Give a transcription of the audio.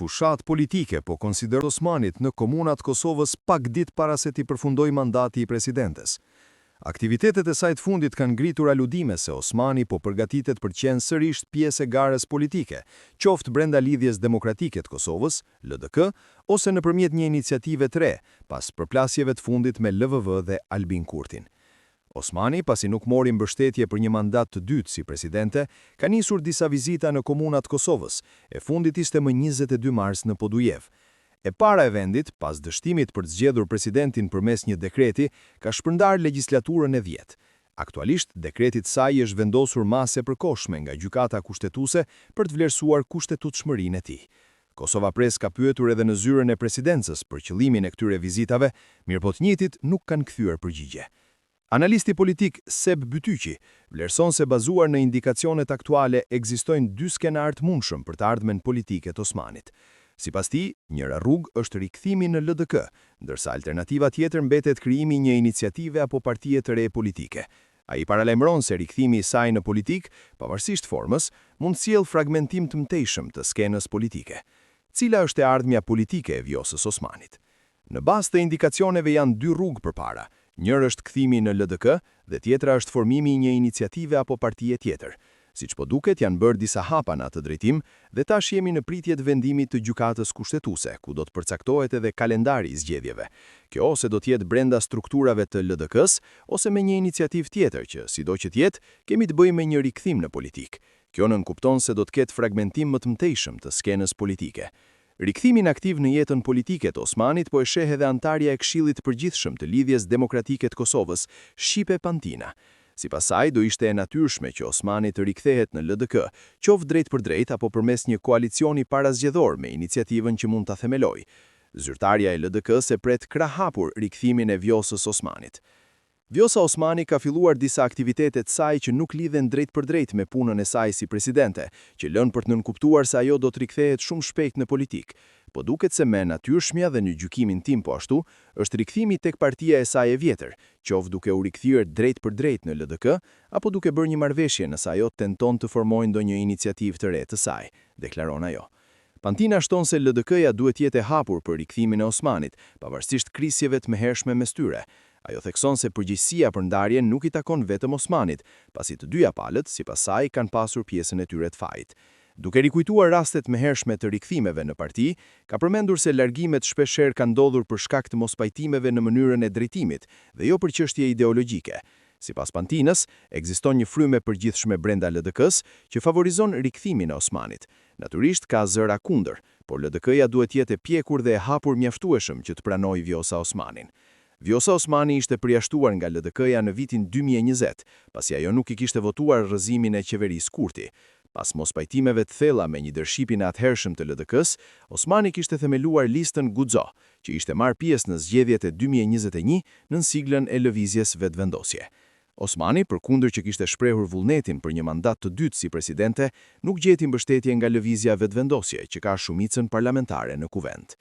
fushat politike po konsider Osmanit në komunat Kosovës pak ditë para se t'i përfundoj mandati i presidentes. Aktivitetet e saj të fundit kanë ngritur aludime se Osmani po përgatitet për qenë sërish pjesë e garës politike, qoftë brenda lidhjes demokratike të Kosovës, LDK, ose nëpërmjet një iniciative të re, pas përplasjeve të fundit me LVV dhe Albin Kurtin. Osmani, pasi nuk mori mbështetje për një mandat të dytë si presidente, ka nisur disa vizita në komunat Kosovës, e fundit ishte më 22 mars në Podujev. E para e vendit, pas dështimit për të zgjedhur presidentin përmes një dekreti, ka shpërndar legjislaturën e 10. Aktualisht, dekretit saj është vendosur mase përkohshme nga gjykata kushtetuese për të vlerësuar kushtetutshmërinë e tij. Kosova Press ka pyetur edhe në zyrën e presidencës për qëllimin e këtyre vizitave, mirëpo të njëjtit nuk kanë kthyer përgjigje. Analisti politik Seb Bytyqi vlerëson se bazuar në indikacionet aktuale ekzistojnë dy skenarë të mundshëm për të ardhmen politike të Osmanit. Sipas tij, njëra rrugë është rikthimi në LDK, ndërsa alternativa tjetër mbetet krijimi një iniciative apo partie të re politike. Ai paralajmëron se rikthimi i saj në politik, pavarësisht formës, mund sjellë fragmentim të mëtejshëm të skenës politike. Cila është e ardhmja politike e Vjosës Osmanit? Në bazë të indikacioneve janë dy rrugë përpara. Njërë është kthimi në LDK dhe tjetra është formimi një iniciative apo partie tjetër. Siç po duket, janë bërë disa hapa në atë drejtim dhe tash jemi në pritje të vendimit të gjykatës kushtetuese, ku do të përcaktohet edhe kalendari i zgjedhjeve. Kjo ose do të jetë brenda strukturave të LDK-s ose me një iniciativë tjetër që, sido që të jetë, kemi të bëjmë me një rikthim në politik. Kjo nënkupton se do të ketë fragmentim më të mëtejshëm të skenës politike. Rikthimin aktiv në jetën politike të Osmanit po e sheh edhe antarja e Këshillit të Përgjithshëm të Lidhjes Demokratike të Kosovës, Shipe Pantina. Sipas saj, do ishte e natyrshme që Osmani të rikthehet në LDK, qoftë drejt për drejt apo përmes një koalicioni parazgjedhor me iniciativën që mund ta themelojë. Zyrtarja e LDK se pret krah hapur rikthimin e Vjosës Osmanit. Vjosa Osmani ka filluar disa aktivitetet saj që nuk lidhen drejt për drejt me punën e saj si presidente, që lën për të nënkuptuar se ajo do të rikthehet shumë shpejt në politik. Po duket se me natyrshmja dhe në gjykimin tim po ashtu, është rikthimi tek partia e saj e vjetër, qoftë duke u rikthyer drejt për drejt në LDK, apo duke bërë një marrëveshje nëse ajo tenton të formojë ndonjë iniciativë të re të saj, deklaron ajo. Pantina shton se LDK-ja duhet jetë e hapur për rikthimin e Osmanit, pavarësisht krisjeve të mëhershme mes tyre. Ajo thekson se përgjegjësia për ndarjen nuk i takon vetëm Osmanit, pasi të dyja palët, sipas saj, kanë pasur pjesën e tyre të fajit. Duke rikujtuar rastet mëhershme të rikthimeve në parti, ka përmendur se largimet shpeshherë kanë ndodhur për shkak të mospajtimeve në mënyrën e drejtimit dhe jo për çështje ideologjike. Sipas Pantinës, ekziston një frymë e përgjithshme brenda LDK-s që favorizon rikthimin e Osmanit. Natyrisht ka zëra kundër, por LDK-ja duhet jetë e pjekur dhe e hapur mjaftueshëm që të pranojë Vjosa Osmanin. Vjosa Osmani ishte përjashtuar nga LDK-ja në vitin 2020, pasi ajo nuk i kishte votuar rrëzimin e qeverisë Kurti. Pas mospajtimeve të thella me një dërshipin e atëhershëm të LDK-s, Osmani kishte themeluar listën Guxo, që ishte marrë pjesë në zgjedhjet e 2021 nën siglën e lëvizjes vetëvendosje. Osmani, përkundër që kishte shprehur vullnetin për një mandat të dytë si presidente, nuk gjeti mbështetje nga lëvizja vetëvendosje që ka shumicën parlamentare në kuvend.